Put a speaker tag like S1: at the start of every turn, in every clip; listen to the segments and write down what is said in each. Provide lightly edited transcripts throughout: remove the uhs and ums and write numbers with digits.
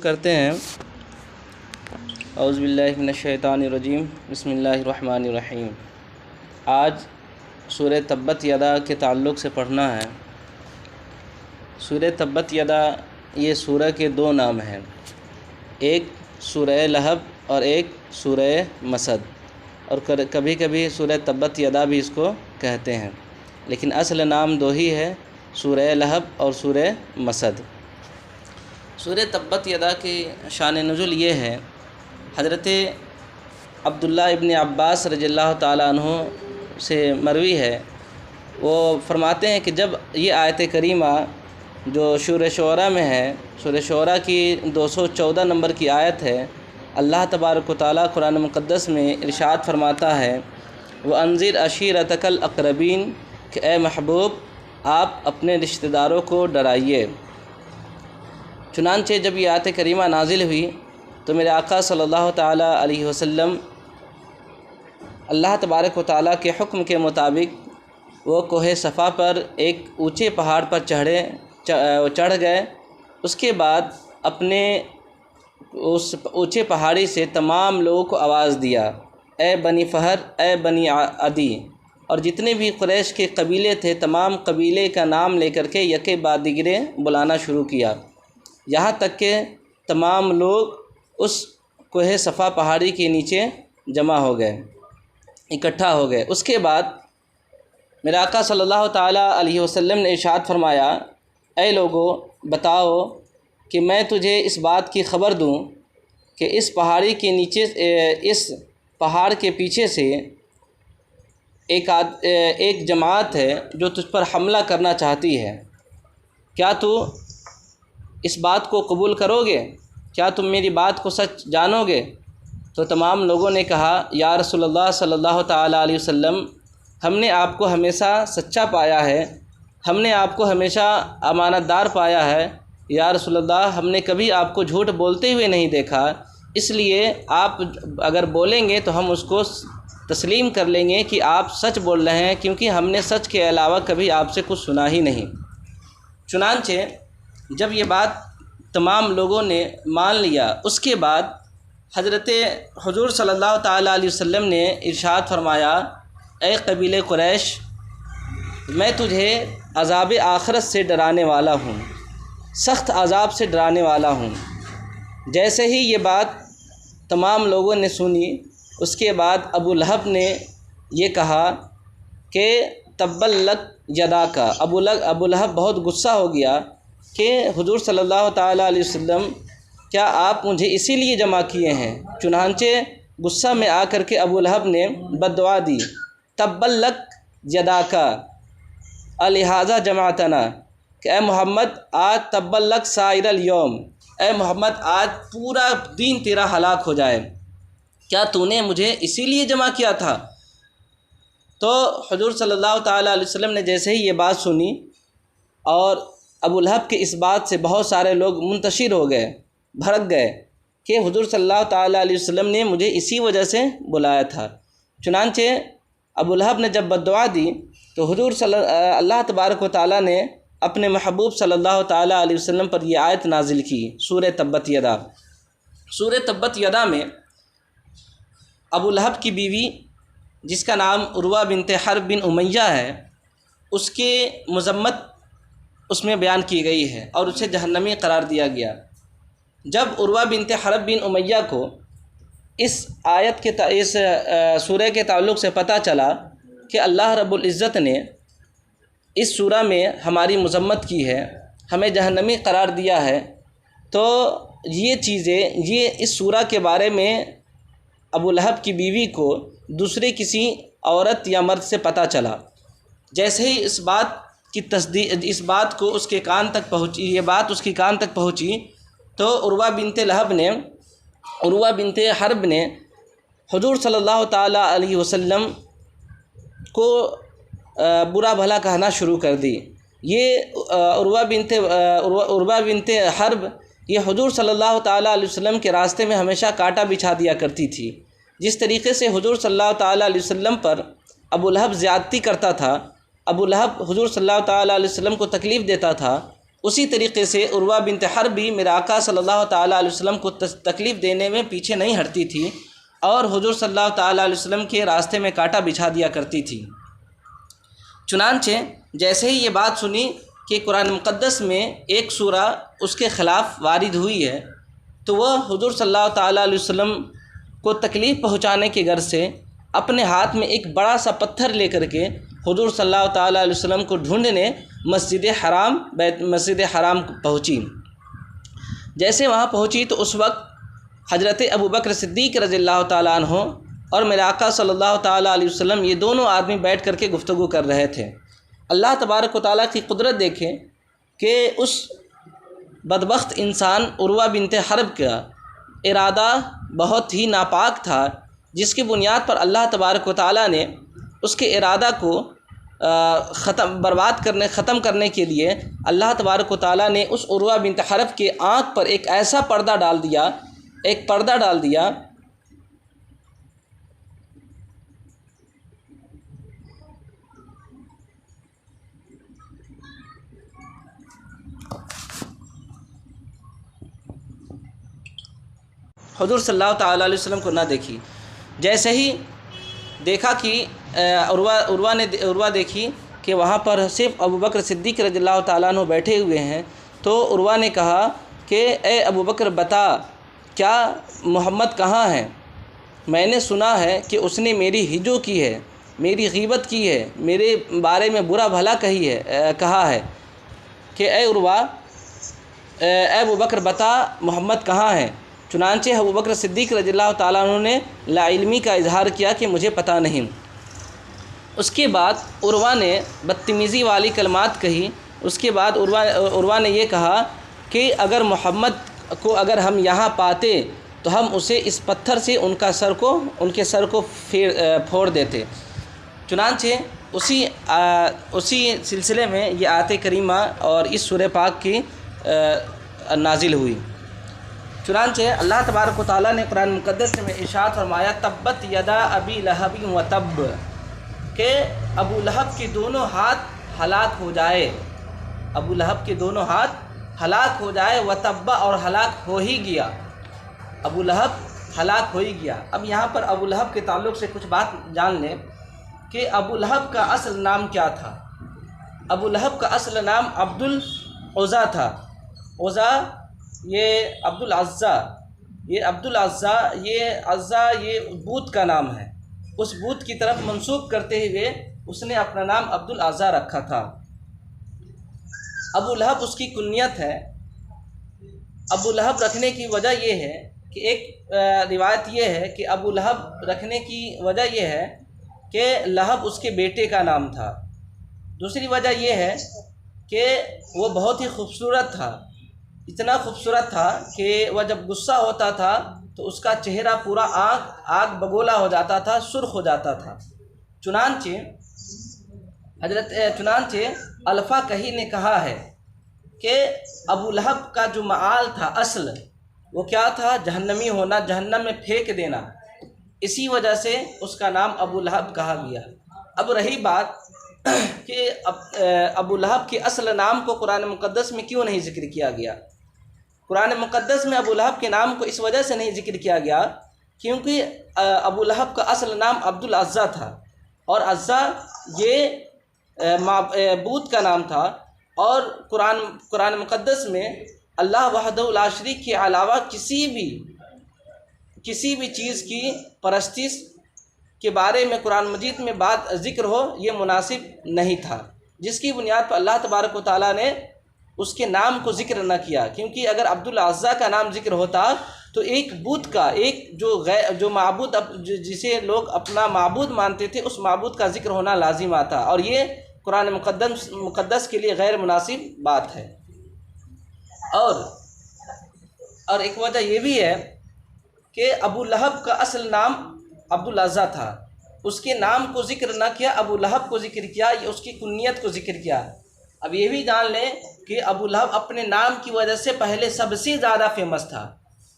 S1: करते हैं। औज़ु बिल्लाहि मिनश्शैतानिर्रजीम बिस्मिल्लाहिर्रहमानिर्रहीम। आज सूरह तब्बत यदा के ताल्लुक़ से पढ़ना है। सूरह तब्बत यदा ये सूरह के दो नाम हैं, एक सूरह लहब और एक सूरह मसद, और कभी कभी सूरह तब्बत यदा भी इसको कहते हैं, लेकिन असल नाम दो ही है, सूरह लहब और सूरह मसद। सूरह तब्बत यदा की शान नुज़ुल ये है, हज़रत अब्दुल्ला इब्न अब्बास रज़ियल्लाहु ताला अन्हु से मरवी है, वो फरमाते हैं कि जब ये आयत करीमा जो सूरह शुअरा में है, सूरह शुअरा की 214 नंबर की आयत है, अल्लाह तबारक व तआला कुरान मुक़द्दस में इरशाद फरमाता है, व अंज़िर अशीरतकल अक़रबीन, कि ए महबूब आप अपने रिश्तेदारों को डराइए। चुनांचे जब ये आयत करीमा नाजिल हुई तो मेरे आका सल्लल्लाहु ताला अलैहि वसल्लम अल्लाह तबारक व तआला के हुक्म के मुताबिक वो कोहे सफ़ा पर एक ऊंचे पहाड़ पर चढ़ गए। उसके बाद अपने उस ऊंचे पहाड़ी से तमाम लोगों को आवाज़ दिया, ए बनी फ़हर, ए बनी अदी, और जितने भी कुरैश के कबीले थे तमाम कबीले का नाम लेकर के यके बाद दिगरे बुलाना शुरू किया, यहाँ तक कि तमाम लोग उस कोहे सफ़ा पहाड़ी के नीचे जमा हो गए, इकट्ठा हो गए। उसके बाद मेरे आका सल्लल्लाहु ताला अलैहि वसल्लम ने इरशाद फरमाया, ऐ लोगों बताओ कि मैं तुझे इस बात की ख़बर दूं कि इस पहाड़ी के नीचे, इस पहाड़ के पीछे से एक जमात है जो तुझ पर हमला करना चाहती है। क्या तू इस बात को कबूल करोगे? क्या तुम मेरी बात को सच जानोगे? तो तमाम लोगों ने कहा, या रसूलल्लाह सल्लल्लाहु ताला अलैहि वसल्लम, हमने आपको हमेशा सच्चा पाया है, हमने आपको हमेशा अमानतदार पाया है, या रसूलल्लाह हमने कभी आपको झूठ बोलते हुए नहीं देखा, इसलिए आप अगर बोलेंगे तो हम उसको तस्लीम कर लेंगे कि आप सच बोल रहे हैं, क्योंकि हमने सच के अलावा कभी आपसे कुछ सुना ही नहीं। चुनांचे जब ये बात तमाम लोगों ने मान लिया, उसके बाद हज़रत हुज़ूर सल्लल्लाहु ताला अलैहि वसल्लम ने इरशाद फरमाया, ए कबीले कुरैश, मैं तुझे अज़ाब आखिरत से डराने वाला हूँ, सख्त अज़ाब से डराने वाला हूँ। जैसे ही ये बात तमाम लोगों ने सुनी, उसके बाद अबू लहब ने ये कहा कि तब्बल लक यदा का। अबू लहब बहुत गुस्सा हो गया कि हुज़ूर सल्लल्लाहु ताला अलैहि वसल्लम, क्या आप मुझे इसीलिए जमा किए हैं? चुनांचे गुस्सा में आकर के अबू लहब ने बद्दुआ दी, तब्बल लक यदा का अलिहाज़ा जमातना, कि ए मोहम्मद आज तब्बल लक साइरल यौम, ए मोहम्मद आज पूरा दिन तेरा हलाक हो जाए, क्या तूने मुझे इसीलिए जमा किया था? तो हुज़ूर सल्लल्लाहु ताला अलैहि वसल्लम ने जैसे ही ये बात सुनी, और अबू लहब के इस बात से बहुत सारे लोग मुंतशिर हो गए, भड़क गए कि हुज़ूर सल्लल्लाहु ताला अलैहि वसल्लम ने मुझे इसी वजह से बुलाया था। चुनांचे अबू लहब ने जब बद्दुआ दी तो हुज़ूर अल्लाह तबारक व तआला ने अपने महबूब सल्लल्लाहु ताला अलैहि वसल्लम पर यह आयत नाजिल की, सूरह तब्बत यदा। सूरह तब्बत यदा में अबू लहब की बीवी, जिसका नाम उर्वा बिनते हर्ब बिन उमैया है, उसके मज़म्मत उसमें बयान की गई है और उसे जहन्नमी करार दिया गया। जब उर्वा बिनते हर्ब बिन उमैया को इस आयत के इस सूरह के ताल्लुक़ से पता चला कि अल्लाह रब्बुल इज़्ज़त ने इस सूरह में हमारी मज़म्मत की है, हमें जहन्नमी करार दिया है, तो ये चीज़ें, ये इस सूरह के बारे में अबू लहब की बीवी को दूसरे किसी औरत या मर्द से पता चला। जैसे ही इस बात की तस्दीक, इस बात को उसके कान तक पहुँची, ये बात उसके कान तक पहुँची, तो उर्वा बिनते हर्ब ने हुज़ूर सल्लल्लाहु ताला अलैहि वसल्लम को बुरा भला कहना शुरू कर दी। ये उर्वा बिनते हर्ब ये हुज़ूर सल्लल्लाहु ताला अलैहि वसल्लम के रास्ते में हमेशा कांटा बिछा दिया करती थी। जिस तरीक़े से हुज़ूर सल्लल्लाहु ताला अलैहि वसल्लम पर अबू लहब ज़्यादती करता था, अबू लहब हुज़ूर सल्लल्लाहु ताला अलैहि वसल्लम को तकलीफ़ देता था, उसी तरीक़े से उर्वा बिन्त हर्ब भी मेरे आका सल्लल्लाहु ताला अलैहि वसल्लम को तकलीफ़ देने में पीछे नहीं हटती थी और हुज़ूर सल्लल्लाहु ताला अलैहि वसल्लम के रास्ते में कांटा बिछा दिया करती थी। चुनांचे जैसे ही ये बात सुनी कि कुरान मुक़द्दस में एक सूरा उसके ख़िलाफ़ वारिद हुई है, तो वह हुज़ूर सल्लल्लाहु ताला अलैहि वसल्लम को तकलीफ़ पहुँचाने के गर्ज से अपने हाथ में एक बड़ा सा पत्थर लेकर के हुज़ूर सल्लल्लाहु ताला अलैहि वसल्लम को ढूंढने मस्जिद हराम पहुँची। जैसे वहाँ पहुँची तो उस वक्त हज़रत अबू बकर सिद्दीक़ रज़ियल्लाहु ताला अन्हु और मेरे आका सल्लल्लाहु ताला अलैहि वसल्लम ये दोनों आदमी बैठ कर के गुफ्तगू कर रहे थे। अल्लाह तबारक व तआला की कुदरत देखें कि उस बदबख्त इंसान उर्वा बिन्त हर्ब का इरादा बहुत ही नापाक था, जिसकी बुनियाद पर अल्लाह तबारक व तआला ने उसके इरादा को ख़त्म करने के लिए अल्लाह तबारक व तआला ने उस उर्वा बिन्त हर्ब के आँख पर एक ऐसा पर्दा डाल दिया हुज़ूर सल्लल्लाहु ताला अलैहि वसल्लम को ना देखी। जैसे ही देखा कि उर्वा देखी कि वहाँ पर सिर्फ़ अबू बकर सिद्दीक़ रज़ियल्लाहु ताला अन्हु बैठे हुए हैं, तो उर्वा ने कहा कि ए अबू बकर बता, क्या मोहम्मद कहाँ है? मैंने सुना है कि उसने मेरी हिजो की है, मेरी ग़ीबत की है, मेरे बारे में बुरा भला कहा है कि ए उर्वा, ए अबू बकर बता मोहम्मद कहाँ है? चुनांचे अबू बकर सिद्दीक़ रज़ियल्लाहु ताला अन्हु ने लाइल्मी का इजहार किया कि मुझे पता नहीं। उसके बाद उर्वा ने बदतमीज़ी वाली कलमात कही। उसके बाद उर्वा ने ये कहा कि अगर मोहम्मद को अगर हम यहाँ पाते तो हम उसे इस पत्थर से उनके सर को फोड़ देते। चुनांचे उसी सिलसिले में ये आयत करीमा और इस सूरह पाक की नाजिल हुई। चुनांचे अल्लाह तबारक व तआला ने कुरान मुक़द्दस में इरशाद फरमाया, तब्बत यदा अबी लहब व तब, के अबू लहब के दोनों हाथ हलाक हो जाए, अबू लहब के दोनों हाथ हलाक हो जाए, व तब्बा और हलाक हो ही गया, अबू लहब हलाक हो ही गया। अब यहाँ पर अबू लहब के ताल्लुक़ से कुछ बात जान लें कि अबू लहब का असल नाम क्या था। अबू लहब का असल नाम अब्दुल उज़्ज़ा था। उज़्ज़ा ये अब्दुल अज़्ज़ा ये बूत का नाम है। उस बूत की तरफ मंसूब करते हुए उसने अपना नाम अब्दुल अज़्ज़ा रखा था। अबू लहब उसकी कुन्नियत है। अबू लहब रखने की वजह यह है कि एक रिवायत ये है कि अबू लहब रखने की वजह यह है कि लहब उसके बेटे का नाम था। दूसरी वजह यह है कि वो बहुत ही खूबसूरत था, इतना खूबसूरत था कि वह जब गुस्सा होता था तो उसका चेहरा पूरा आग बगोला हो जाता था, सुर्ख हो जाता था। चुनांचे अल्फ़ा कही ने कहा है कि अबू लहब का जो माल था असल वो क्या था? जहन्नमी होना, जहन्नम में फेंक देना। इसी वजह से उसका नाम अबू लहब कहा गया। अब रही बात कि अबू लहब के असल नाम को कुरान मुक़द्दस में क्यों नहीं ज़िक्र किया गया। कुरान मुक़द्दस में अबू लहब के नाम को इस वजह से नहीं ज़िक्र किया गया क्योंकि अबू लहब का असल नाम अब्दुल अज़्ज़ा था और अज़्ज़ा ये बूत का नाम था। और कुरान मुक़द्दस में अल्लाह वहदहु ला शरीक के अलावा किसी भी चीज़ की परस्तिश के बारे में कुरान मजीद में बात ज़िक्र हो ये मुनासिब नहीं था, जिसकी बुनियाद पर अल्लाह तबारक व तआला ने उसके नाम को ज़िक्र न किया। क्योंकि अगर अब्दुल अज़्ज़ा का नाम ज़िक्र होता तो एक बुत का, एक जो माबूद जिसे लोग अपना माबूद मानते थे उस माबूद का ज़िक्र होना लाजिम आता, और ये कुरान मुक़द्दस के लिए गैर मुनासिब बात है। और एक वजह ये भी है कि अबू लहब का असल नाम अब्दुल अज़्ज़ा था, उसके नाम को ज़िक्र न किया, अबू लहब को ज़िक्र किया, ये उसकी कुन्नियत को ज़िक्र किया। अब ये भी जान लें कि अबू लहब अपने नाम की वजह से पहले सबसे ज़्यादा फेमस था,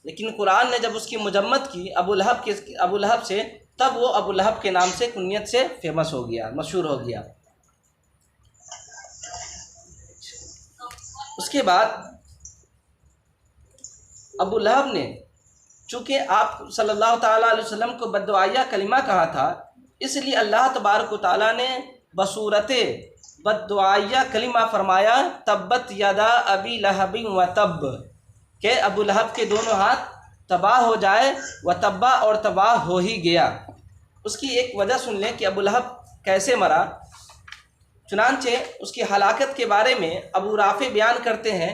S1: लेकिन कुरान ने जब उसकी मुजम्मत की अबू लहब से, तब वो अबू लहब के नाम से, कुन्नियत से फेमस हो गया, मशहूर हो गया। उसके बाद अबू लहब ने, चूँकि आप सल्लल्लाहु ताला अलैहि वसल्लम को बद्दुआया कलिमा कहा था, इसलिए अल्लाह तबारक व तआला ने बसूरत बद्दुआया कलिमा फरमाया, तब्बत यदा अबी लहबिन व तब, के अबू लहब के दोनों हाथ तबाह हो जाए, व तब्बा और तबाह हो ही गया। उसकी एक वजह सुन लें कि अबू लहब कैसे मरा। चुनांचे उसकी हलाकत के बारे में अबू राफ़ी बयान करते हैं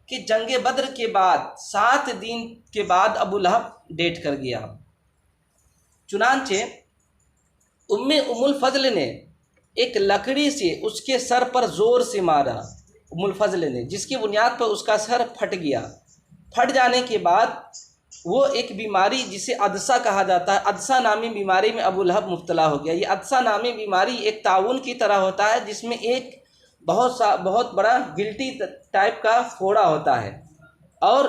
S1: कि जंग बद्र के बाद 7 दिन के बाद अबू लहब डेट कर गया। चुनांचे उम्मुल फजल ने एक लकड़ी से उसके सर पर ज़ोर से मारा, उम्मुल फजल ने, जिसकी बुनियाद पर उसका सर फट गया। फट जाने के बाद वो एक बीमारी जिसे अदसा कहा जाता है, अदसा नामी बीमारी में अबू लहब मुब्तला हो गया। ये अदसा नामी बीमारी एक ताउन की तरह होता है, जिसमें एक बहुत बड़ा गिल्टी टाइप का फोड़ा होता है, और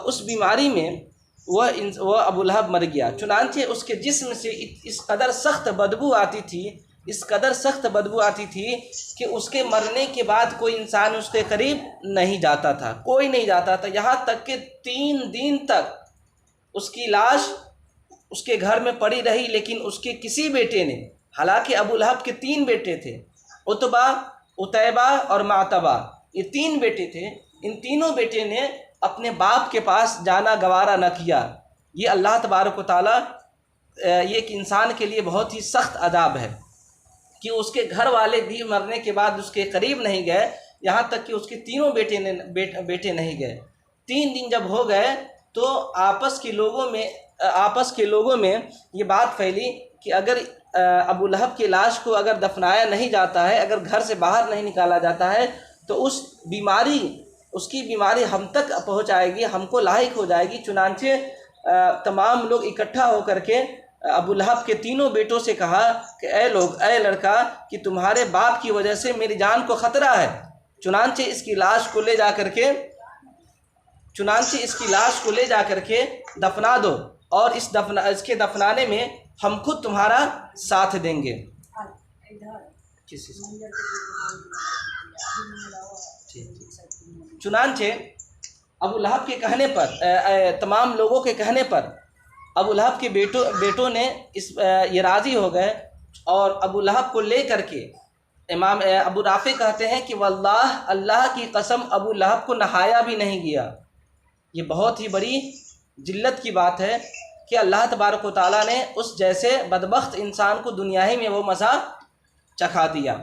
S1: उस बीमारी में वह अबू लहब मर गया। चुनांचे उसके जिस्म से इस कदर सख्त बदबू आती थी, इस कदर सख्त बदबू आती थी कि उसके मरने के बाद कोई इंसान उसके करीब नहीं जाता था, कोई नहीं जाता था। यहाँ तक कि 3 दिन तक उसकी लाश उसके घर में पड़ी रही, लेकिन उसके किसी बेटे ने, हालांकि अबू लहब के 3 बेटे थे, उतबा, उतैबा और मातबा, ये 3 बेटे थे। इन तीनों बेटे ने अपने बाप के पास जाना गवारा न किया। ये अल्लाह तबारक व तआला, ये एक इंसान के लिए बहुत ही सख्त अदाब है कि उसके घर वाले भी मरने के बाद उसके करीब नहीं गए, यहाँ तक कि उसके तीनों बेटे नहीं गए। 3 दिन जब हो गए तो आपस के लोगों में ये बात फैली कि अगर अबू लहब की लाश को अगर दफनाया नहीं जाता है, अगर घर से बाहर नहीं निकाला जाता है, तो उसकी बीमारी हम तक पहुँच आएगी, हमको लाहिक हो जाएगी। चुनांचे तमाम लोग इकट्ठा होकर के अबू लहब के तीनों बेटों से कहा कि ए लड़का, कि तुम्हारे बाप की वजह से मेरी जान को ख़तरा है। चुनांचे इसकी लाश को ले जा करके दफना दो, और इसके दफनाने में हम खुद तुम्हारा साथ देंगे। चुनांचे अबू लहब के कहने पर, तमाम लोगों के कहने पर, अबू लहब के बेटों ने ये राज़ी हो गए, और अबू लहब को ले करके इमाम अबू राफ़ी कहते हैं कि वल्लाह, अल्लाह की कसम, अबू लहब को नहाया भी नहीं गया। ये बहुत ही बड़ी जिल्लत की बात है कि अल्लाह तबारक व तआला ने उस जैसे बदबख्त इंसान को दुनिया ही में वो मज़ा चखा दिया।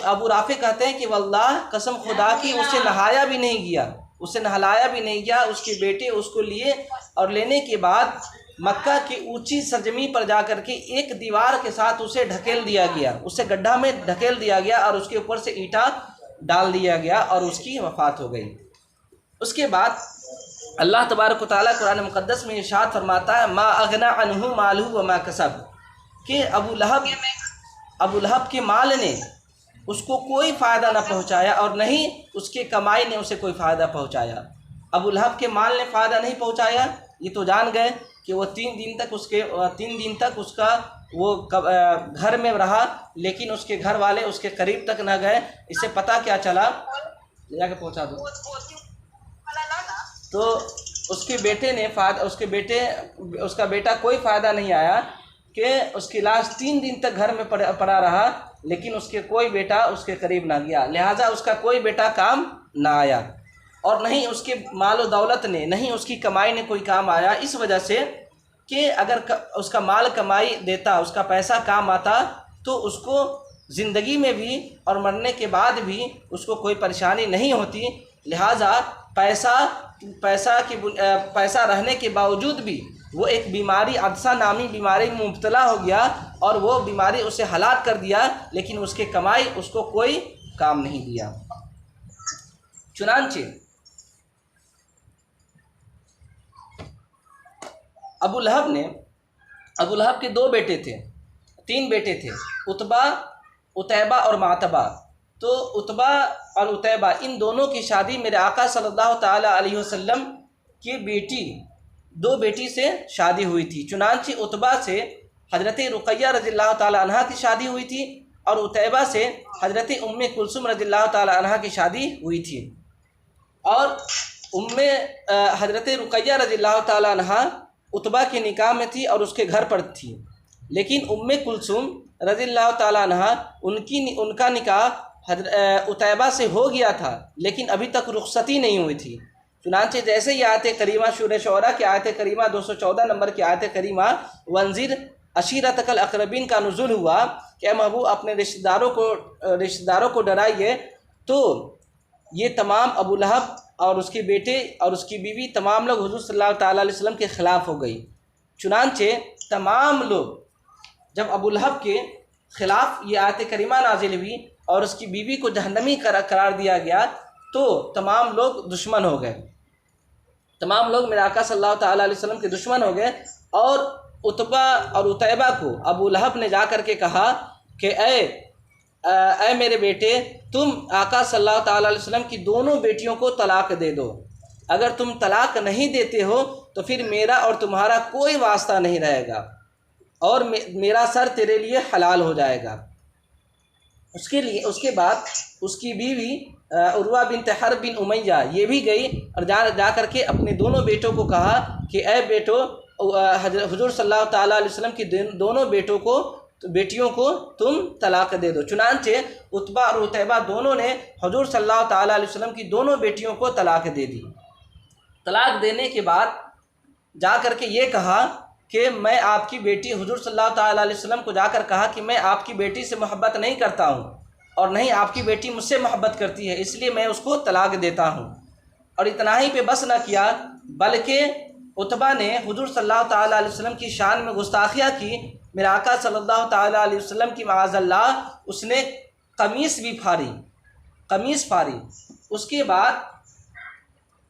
S1: अबू राफ़ी कहते हैं कि वल्लाह, कसम खुदा की, उससे नहाया भी नहीं गया, उसे नहलाया भी नहीं गया। उसके बेटे उसको लिए, और लेने के बाद मक्का की ऊंची सरजमी पर जा कर के एक दीवार के साथ उसे ढकेल दिया गया, उसे गड्ढा में ढकेल दिया गया, और उसके ऊपर से ईंटा डाल दिया गया, और उसकी वफ़ात हो गई। उसके बाद अल्लाह तबारक व तआला कुरान मुक़द्दस में इरशाद फरमाता है, मा अगना अन्हु मालहु व मा कसब, कि अबू लहब के माल ने उसको कोई फ़ायदा ना पहुँचाया, और नहीं उसके कमाई ने उसे कोई फ़ायदा पहुँचाया। अबू लहब के माल ने फ़ायदा नहीं पहुँचाया, ये तो जान गए कि वो 3 दिन तक उसका वो घर में रहा, लेकिन उसके घर वाले उसके करीब तक न गए। इससे पता क्या चला, जाके पहुँचा दो, तो उसका बेटा कोई फ़ायदा नहीं आया कि उसकी लाश 3 दिन तक घर में पड़ा रहा, लेकिन उसके कोई बेटा उसके करीब ना गया। लिहाजा उसका कोई बेटा काम ना आया, और नहीं उसके माल और दौलत ने, नहीं उसकी कमाई ने कोई काम आया। इस वजह से कि अगर उसका माल कमाई देता, उसका पैसा काम आता, तो उसको ज़िंदगी में भी और मरने के बाद भी उसको कोई परेशानी नहीं होती। लिहाजा पैसा रहने के बावजूद भी वो एक बीमारी, अदसा नामी बीमारी में मुब्तला हो गया, और वो बीमारी उसे हलाक कर दिया, लेकिन उसके कमाई उसको कोई काम नहीं दिया। चुनांचे अबू लहब के 2 बेटे थे, 3 बेटे थे, उतैबा और मातबा। तो उतबा और उतैबा, इन दोनों की शादी मेरे आका सल्लल्लाहु ताला अलैहि वसल्लम की बेटी, 2 बेटी से शादी हुई थी। चुनांचे उतबा से हज़रत रुक़ैया रज़ियल्लाहु ताला अन्हा की शादी हुई थी, और उतैबा से हज़रत उम्मे कुलसूम रज़ियल्लाहु ताला अन्हा की शादी हुई थी। और उम्मे हज़रत रुक़ैया रज़ियल्लाहु ताला अन्हा उतबा के निकाह में थी और उसके घर पर थी, लेकिन उम्मे कुलसूम रज़ियल्लाहु ताला अन्हा उनका निकाह उतैबा से हो गया था, लेकिन अभी तक रुखसती नहीं हुई थी। चुनांचे जैसे ही आयत करीमा सूरह शूरा की आयत करीमा 214 नंबर की आयत करीमा वंजिर अशीरतकल अक़रबीन का नुज़ुल हुआ कि महबूब अपने रिश्तेदारों को डराइए, तो ये तमाम अबू लहब और उसके बेटे और उसकी बीवी तमाम लोग हुज़ूर सल्लल्लाहु ताला अलैहि वसल्लम के ख़िलाफ़ हो गई। चुनांचे तमाम लोग जब अबू लहब के ख़िलाफ़ ये आयत करीमा नाजिल हुई और उसकी बीवी को जहन्नमी करार दिया गया, तो तमाम लोग दुश्मन हो गए, तमाम लोग मेरे आका सल्लल्लाहु ताला अलैहि वसल्लम के दुश्मन हो गए। और उतबा और उतैबा को अबू लहब ने जा कर के कहा कि ऐ मेरे बेटे, तुम आका सल्लल्लाहु ताला अलैहि वसल्लम की दोनों बेटियों को तलाक दे दो। अगर तुम तलाक नहीं देते हो तो फिर मेरा और तुम्हारा कोई वास्ता नहीं रहेगा और मेरा सर तेरे लिए हलाल हो जाएगा। उसके बाद उसकी बीवी उर्वा बिन्त हर्ब बिन उमैया ये भी गई और जा कर के अपने दोनों बेटों को कहा कि ऐ बेटो, हुजूर सल्लल्लाहु ताला अलैहि वसल्लम की दोनों बेटियों को तुम तलाक दे दो। चुनांचे उतबा और उतैबा दोनों ने हुजूर सल्लल्लाहु ताला अलैहि वसल्लम की दोनों बेटियों को तलाक दे दी। तलाक देने के बाद जा कर के ये कहा कि मैं आपकी बेटी, हुजूर सल्लल्लाहु ताला अलैहि वसल्लम को जाकर कहा कि मैं आपकी बेटी से मोहब्बत नहीं करता हूँ और नहीं आपकी बेटी मुझसे मोहब्बत करती है, इसलिए मैं उसको तलाक देता हूँ। और इतना ही पे बस न किया, बल्कि उतबा ने हुजूर सल्लल्लाहु ताला अलैहि वसल्लम की शान में गुस्ताखियाँ की। मेरे आका सल्लल्लाहु ताला अलैहि वसल्लम की माअज़ल्लाह उसने कमीज़ फाड़ी। उसके बाद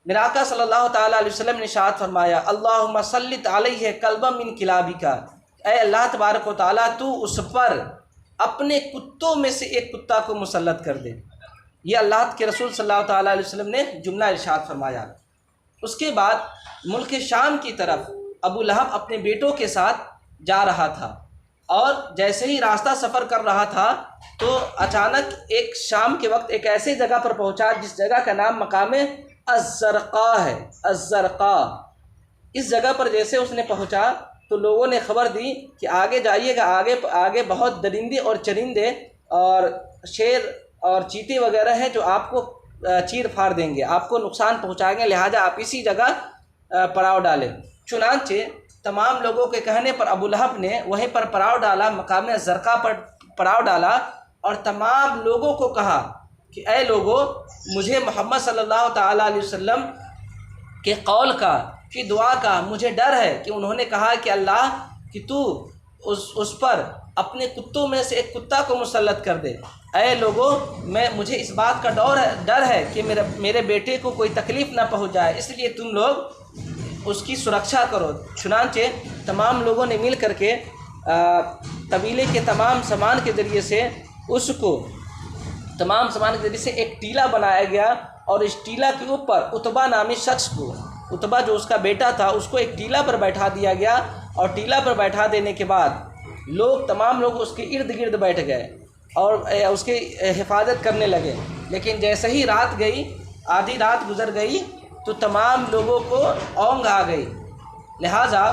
S1: मेरे आका सल्लल्लाहु ताला अलैहि वसल्लम ने इरशाद फरमाया, अल्लाहुम्मा सल्लित अलैहि कल्बम मिन किलाबिका, ऐ अल्लाह तबारक व तआला तू उस पर अपने कुत्तों में से एक कुत्ता को मुसल्लत कर दे। ये अल्लाह के रसूल सल्लल्लाहु ताला अलैहि वसल्लम ने जुमला इरशाद फरमाया। उसके बाद मुल्क शाम की तरफ अबू लहब अपने बेटों के साथ जा रहा था और जैसे ही रास्ता सफ़र कर रहा था तो अचानक एक शाम के वक्त एक ऐसे जगह पर पहुंचा जिस जगह का नाम मकाम अज़्ज़रक़ा है। अज़्ज़रक़ा, इस जगह पर जैसे उसने पहुंचा तो लोगों ने ख़बर दी कि आगे जाइएगा, आगे बहुत दरिंदे और चरिंदे और शेर और चीते वगैरह हैं जो आपको चीर फाड़ देंगे, आपको नुकसान पहुंचाएंगे, लिहाजा आप इसी जगह पड़ाव डालें। चुनांचे तमाम लोगों के कहने पर अबू लहब ने वहीं पर पड़ाव डाला, मकाम अज़्ज़रक़ा पर पड़ाव डाला और तमाम लोगों को कहा कि ऐ लोगों, मुझे मोहम्मद सल्लल्लाहु ताला अलैहि वसल्लम के कौल का, की दुआ का मुझे डर है कि उन्होंने कहा कि अल्लाह कि तू उस पर अपने कुत्तों में से एक कुत्ता को मुसल्लत कर दे। ऐ लोगों, मुझे इस बात का डर है कि मेरे बेटे को कोई तकलीफ़ ना पहुंच जाए, इसलिए तुम लोग उसकी सुरक्षा करो। चुनांचे तमाम लोगों ने मिल करके कबीले के तमाम सामान के ज़रिए से एक टीला बनाया गया और इस टीला के ऊपर उतबा नामी शख्स को, उतबा जो उसका बेटा था, उसको एक टीला पर बैठा दिया गया और टीला पर बैठा देने के बाद तमाम लोग उसके इर्द गिर्द बैठ गए और उसकी हिफाजत करने लगे। लेकिन जैसे ही रात गई, आधी रात गुजर गई, तो तमाम लोगों को औंग आ गई। लिहाजा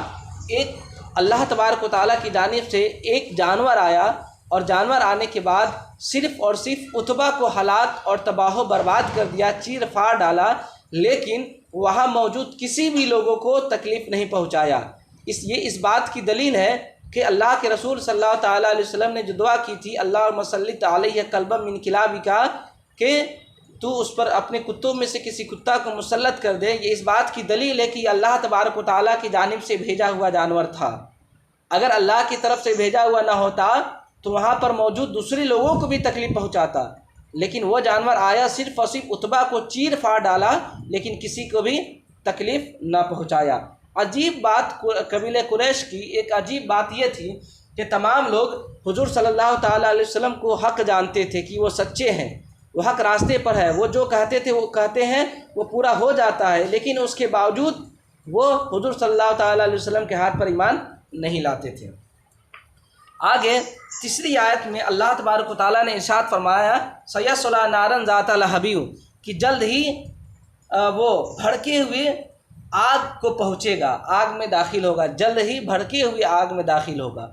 S1: एक अल्लाह तबारक व तआला की जानिब से एक जानवर आया और जानवर आने के बाद सिर्फ़ और सिर्फ उतबा को हलाक और तबाह बर्बाद कर दिया, चीर फाड़ डाला, लेकिन वहाँ मौजूद किसी भी लोगों को तकलीफ़ नहीं पहुँचाया। इस बात की दलील है कि अल्लाह के रसूल सल्लल्लाहु ताला अलैहि वसल्लम ने जो दुआ की थी, अल्लाहुम्मा सल्लित अलैहि कल्बम मिन किलाबिका, कि तू उस पर अपने कुत्तों में से किसी कुत्ता को मुसल्लत कर दे, ये इस बात की दलील है कि अल्लाह तबारक व तआला की जानिब से भेजा हुआ जानवर था। अगर अल्लाह की तरफ से भेजा हुआ ना होता तो वहाँ पर मौजूद दूसरे लोगों को भी तकलीफ़ पहुँचाता, लेकिन वो जानवर आया, सिर्फ़ और सिर्फ उतबा को चीर फाड़ डाला, लेकिन किसी को भी तकलीफ़ ना पहुँचाया। अजीब बात कबीले कुरैश की एक अजीब बात ये थी कि तमाम लोग हुजूर सल्लल्लाहु ताला अलैहि वसल्लम को हक़ जानते थे कि वो सच्चे हैं, वो हक़ रास्ते पर है, वो जो कहते थे वो कहते हैं, वो पूरा हो जाता है, लेकिन उसके बावजूद वो हुजूर सल्लल्लाहु ताला अलैहि वसल्लम के हाथ पर ईमान नहीं लाते थे। आगे तीसरी आयत में अल्लाह तबारक व तआला ने इरशाद फरमाया, सयस्ला नारन ज़ाता लहबी, कि जल्द ही वो भड़के हुए आग को पहुँचेगा, आग में दाखिल होगा, जल्द ही भड़के हुए आग में दाखिल होगा।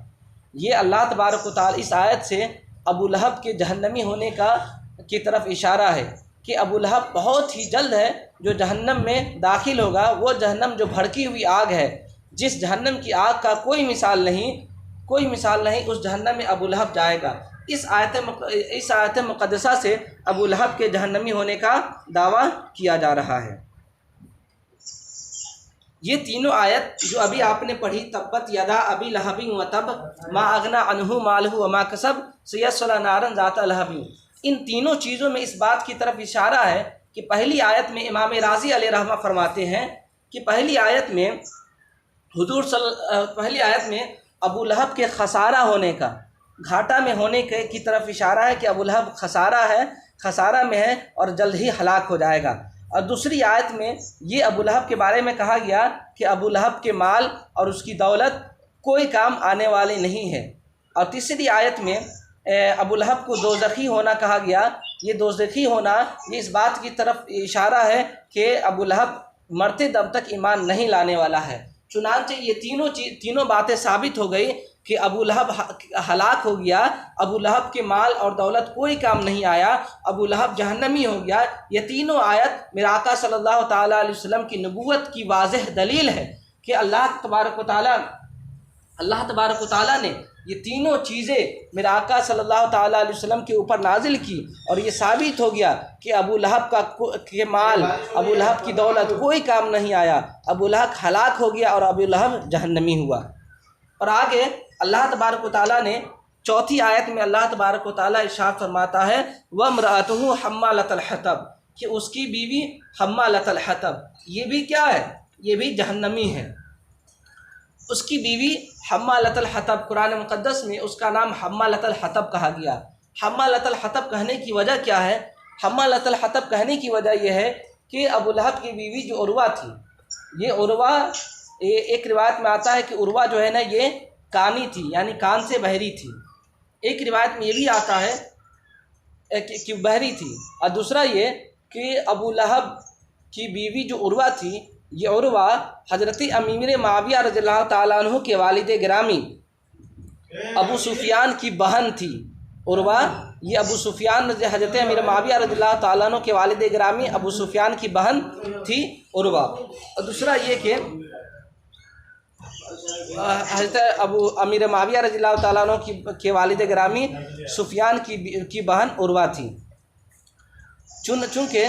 S1: ये अल्लाह तबारक व तआला इस आयत से अबू लहब के जहन्नमी होने की तरफ इशारा है कि अबू लहब बहुत ही जल्द है जो जहन्नम में दाखिल होगा। वो जहन्नम जो भड़की हुई आग है, जिस जहन्नम की आग का कोई मिसाल नहीं, उस जहन्नम में अबू लहब जाएगा। इस आयत मुक़द्दसा से अबू लहब के जहन्नमी होने का दावा किया जा रहा है। ये तीनों आयत जो अभी आपने पढ़ी, तब्बत यदा अबी लहबिन व तब मा अगना अनहु मालहु व मा कसब सयस्ला नारन ज़ाता लहबिन, इन तीनों चीज़ों में इस बात की तरफ इशारा है कि पहली आयत में इमाम राज़ी अलैहि रहमा फरमाते हैं कि पहली आयत में अबू लहब के खसारा होने का, घाटा में होने की तरफ इशारा है कि अबू लहब खसारा में है और जल्द ही हलाक हो जाएगा। और दूसरी आयत में ये अबू लहब के बारे में कहा गया कि अबू लहब के माल और उसकी दौलत कोई काम आने वाली नहीं है। और तीसरी आयत में अबू लहब को दोज़खी होना कहा गया। ये दोज़खी होना ये इस बात की तरफ इशारा है कि अबू लहब मरते दम तक ईमान नहीं लाने वाला है। चुनांचे ये तीनों बातें साबित हो गई कि अबू लहब हलाक हो गया, अबू लहब के माल और दौलत कोई काम नहीं आया, अबू लहब जहन्नमी हो गया। ये तीनों आयत मेरे आका सल्लल्लाहु ताला अलैहि वसल्लम की नबूवत की वाज़ेह दलील है कि अल्लाह तबारक व तआला ने ये तीनों चीज़ें मेरे आका सल्लल्लाहु ताला अलैहि वसल्लम के ऊपर नाजिल की। और ये साबित हो गया कि अबू लहब के माल, अबू लहब की दौलत कोई काम नहीं आया, अबू लहब हलाक हो गया और अबू लहब जहन्नमी हुआ। और आगे अल्लाह तबारक व तआला ने चौथी आयत में अल्लाह तबारक व तआला इरशाद फरमाता है वम्रअतुहु हम्मालतल हतब, कि उसकी बीवी हम्मालतल हतब, ये भी क्या है? ये भी जहन्नमी है। उसकी बीवी हम्मालतल हतब, कुरान मुक़द्दस में उसका नाम हम्मालतल हतब कहा गया। हम्मालतल हतब कहने की वजह क्या है? हम्मालतल हतब कहने की वजह यह है कि अबू लहब की बीवी जो उर्वा थी, ये उर्वा, एक रिवायत में आता है कि उर्वा जो है ना ये कानी थी, यानी कान से बहरी थी। एक रिवायत में ये भी आता है कि बहरी थी। और दूसरा ये कि अबू लहब की बीवी जो उर्वा थी, ये उर्वा हज़रत अमीर माविया रज़ियल्लाहु ताला अन्हु के वालिद गिरामी अबू सुफियान की बहन थी। उर्वा ये अबू सुफियान, हज़रत अमीर माविया रज़ियल्लाहु ताला अन्हु के वालिद गिरामी अबू सुफियान की बहन थी उर्वा। और दूसरा ये कि हज़रत अबू अमीर माविया रज़ियल्लाहु ताला अन्हु के वालिद गिरामी सुफियान की बहन उर्वा थी। चूँकि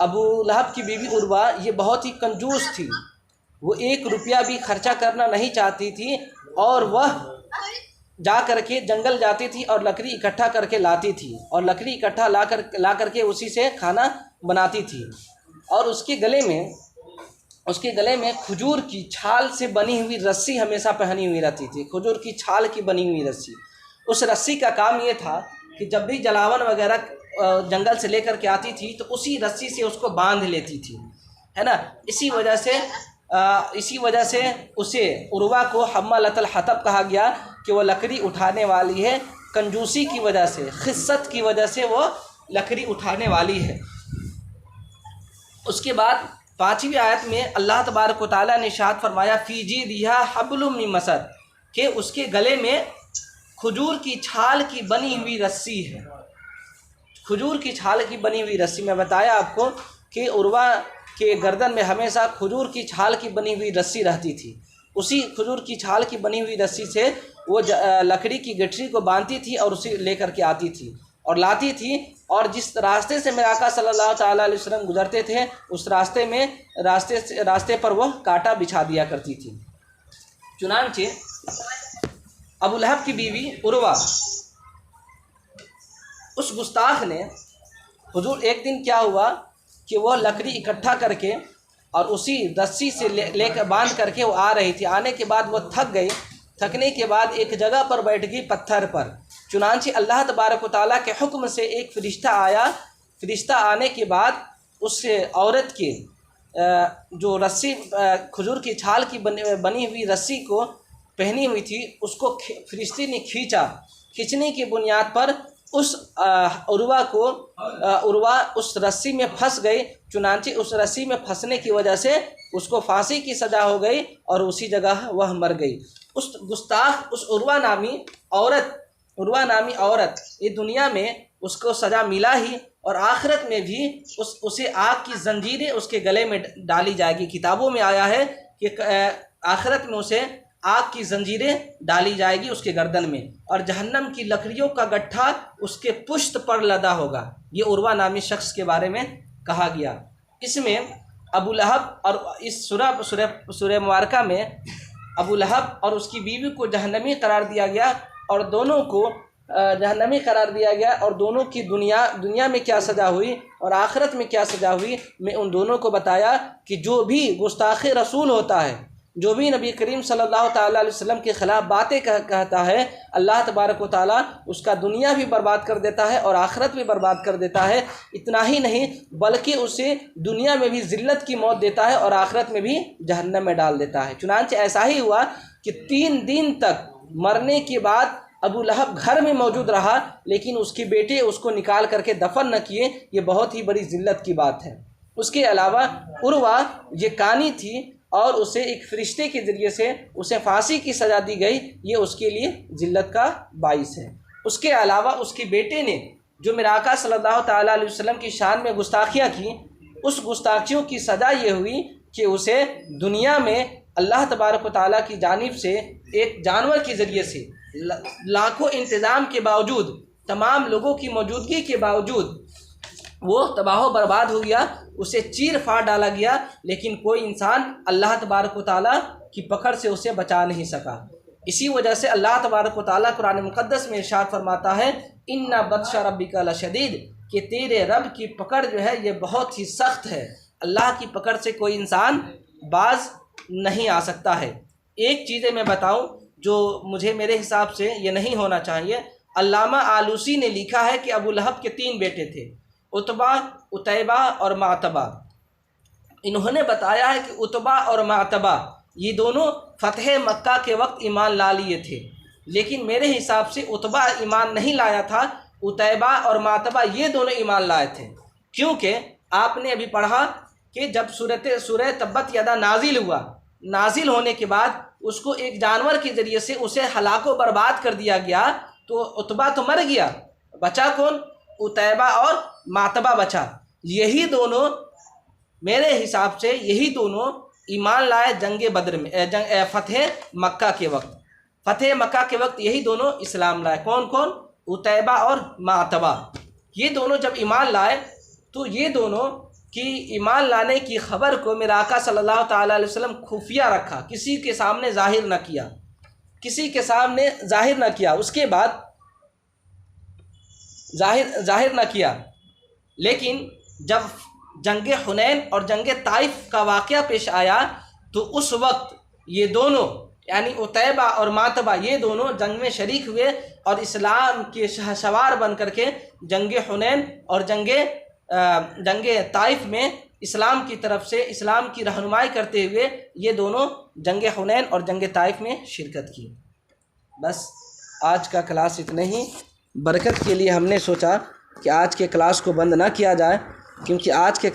S1: अबू लहब की बीवी उर्वा ये बहुत ही कंजूस थी, वो 1 रुपया भी खर्चा करना नहीं चाहती थी और वह जा करके जंगल जाती थी और लकड़ी इकट्ठा करके लाती थी और लकड़ी इकट्ठा ला करके उसी से खाना बनाती थी। और उसके गले में खजूर की छाल से बनी हुई रस्सी हमेशा पहनी हुई रहती थी, खजूर की छाल की बनी हुई रस्सी। उस रस्सी का काम ये था कि जब भी जलावन वगैरह जंगल से लेकर के आती थी तो उसी रस्सी से उसको बांध लेती थी, है ना। इसी वजह से उसे उर्वा को हम्मालतल हतब कहा गया कि वो लकड़ी उठाने वाली है। कंजूसी की वजह से, खिस्सत की वजह से वो लकड़ी उठाने वाली है। उसके बाद 5वीं आयत में अल्लाह तबारक व तआला ने इरशाद फरमाया फ़ी जीदिहा हब्लुम मिन मसद, कि उसके गले में खजूर की छाल की बनी हुई रस्सी है। खजूर की छाल की बनी हुई रस्सी, मैं बताया आपको कि उर्वा के गर्दन में हमेशा खजूर की छाल की बनी हुई रस्सी रहती थी। उसी खजूर की छाल की बनी हुई रस्सी से वो लकड़ी की गठरी को बांधती थी और उसे लेकर के आती थी और लाती थी। और जिस रास्ते से मेरे आका सल्लल्लाहु ताला अलैहि वसल्लम गुजरते थे, उस रास्ते पर वह कांटा बिछा दिया करती थी। चुनांचे अबू लहब की बीवी उर्वा, उस गुस्ताख ने हुजूर, एक दिन क्या हुआ कि वह लकड़ी इकट्ठा करके और उसी रस्सी से लेकर बांध करके वो आ रही थी। आने के बाद वह थक गई, थकने के बाद एक जगह पर बैठ गई पत्थर पर। चुनांचे अल्लाह तबारक व तआला के हुक्म से एक फ़रिश्ता आया। फ़रिश्ता आने के बाद उस औरत के जो रस्सी, खजूर की छाल की बनी हुई रस्सी को पहनी हुई थी, उसको फ़रिश्ते ने खींचा। खींचने की बुनियाद पर उस उर्वा उस रस्सी में फंस गई। चुनांचे उस रस्सी में फंसने की वजह से उसको फांसी की सज़ा हो गई और उसी जगह वह मर गई। उस गुस्ताख उस उर्वा नामी औरत ये दुनिया में उसको सज़ा मिला ही, और आखिरत में भी उसे आग की जंजीरें उसके गले में डाली जाएगी। किताबों में आया है कि आखिरत में उसे आग की जंजीरें डाली जाएगी उसके गर्दन में, और जहन्नम की लकड़ियों का गट्ठा उसके पुश्त पर लदा होगा। ये उर्वा नामी शख्स के बारे में कहा गया। इसमें अबू लहब और इस सूरह मुबारका में अबू लहब और उसकी बीवी को जहन्नमी करार दिया गया, और दोनों को जहन्नमी करार दिया गया, और दोनों की दुनिया में क्या सज़ा हुई और आखिरत में क्या सज़ा हुई मैं उन दोनों को बताया कि जो भी गुस्ताख़ रसूल होता है, जो भी नबी करीम सल्लल्लाहु ताला अलैहि वसल्लम के ख़िलाफ़ बातें कहता है, अल्लाह तबारक व ताला उसका दुनिया भी बर्बाद कर देता है और आखिरत भी बर्बाद कर देता है। इतना ही नहीं बल्कि उसे दुनिया में भी ज़िल्लत की मौत देता है और आखिरत में भी जहन्नम में डाल देता है। चुनांचे ऐसा ही हुआ कि 3 दिन तक मरने के बाद अबू लहब घर में मौजूद रहा, लेकिन उसके बेटे उसको निकाल करके दफन न किए। ये बहुत ही बड़ी ज़िल्लत की बात है। उसके अलावा उर्वा ये कानी थी और उसे एक फ़रिश्ते के ज़रिए से उसे फांसी की सज़ा दी गई, ये उसके लिए ज़िल्लत का बाइस है। उसके अलावा उसके बेटे ने जो मेरे आका सल्लल्लाहु ताला अलैहि वसल्लम की शान में गुस्ताखियाँ की, उस गुस्ताखियों की सज़ा ये हुई कि उसे दुनिया में अल्लाह तबारक व ताला की जानिब से एक जानवर के ज़रिए से लाखों इंतज़ाम के बावजूद, तमाम लोगों की मौजूदगी के बावजूद वो तबाह बर्बाद हो गया, उसे चीर फाड़ डाला गया, लेकिन कोई इंसान अल्लाह तबारक व ताला की पकड़ से उसे बचा नहीं सका। इसी वजह से अल्लाह तबारक व ताला कुरान मुक़द्दस में इरशाद फरमाता है, इन्ना बत्शा रब्बिका लशदीद, कि तेरे रब की पकड़ जो है ये बहुत ही सख्त है। अल्लाह की पकड़ से कोई इंसान बाज नहीं आ सकता है। एक चीज़ें मैं बताऊं जो मुझे मेरे हिसाब से ये नहीं होना चाहिए। अल्लामा आलूसी ने लिखा है कि अबू लहब के 3 बेटे थे, उतबा, उतैबा और मातबा। इन्होंने बताया है कि उतबा और मातबा ये दोनों फ़तह मक्का के वक्त ईमान ला लिए थे, लेकिन मेरे हिसाब से उतबा ईमान नहीं लाया था, उतैबा और मातबा ये दोनों ईमान लाए थे। क्योंकि आपने अभी पढ़ा कि जब सूरह तब्बत यदा नाजिल हुआ, नाजिल होने के बाद उसको एक जानवर के ज़रिए से उसे हलाको बर्बाद कर दिया गया, तो उतबा तो मर गया, बचा कौन? उतैबा और मातबा बचा। यही दोनों मेरे हिसाब से यही दोनों ईमान लाए जंग बद्र में, फ़तह मक्का के वक्त। फ़तह मक्का के वक्त यही दोनों इस्लाम लाए। कौन कौन? उतैबा और मातबा। ये दोनों जब ईमान लाए तो ये दोनों की ईमान लाने की ख़बर को मेरे आका सल्लल्लाहु ताला अलैहि वसल्लम खुफिया रखा, किसी के सामने ज़ाहिर न किया, किसी के सामने ज़ाहिर न किया। उसके बाद ज़ाहिर न किया, लेकिन जब जंग हुनैन और जंग ताइफ का वाक़या पेश आया तो उस वक्त ये दोनों यानी उतैबा और मातबा ये दोनों जंग में शरीक हुए और इस्लाम के शहसवार बन करके जंग हुनैन और जंग ताइफ में इस्लाम की तरफ से इस्लाम की रहनुमाई करते हुए ये दोनों जंग हुनैन और जंग ताइफ में शिरकत की। बस आज का क्लास इतना ही। बरकत के लिए हमने सोचा कि आज के क्लास को बंद ना किया जाए, क्योंकि आज के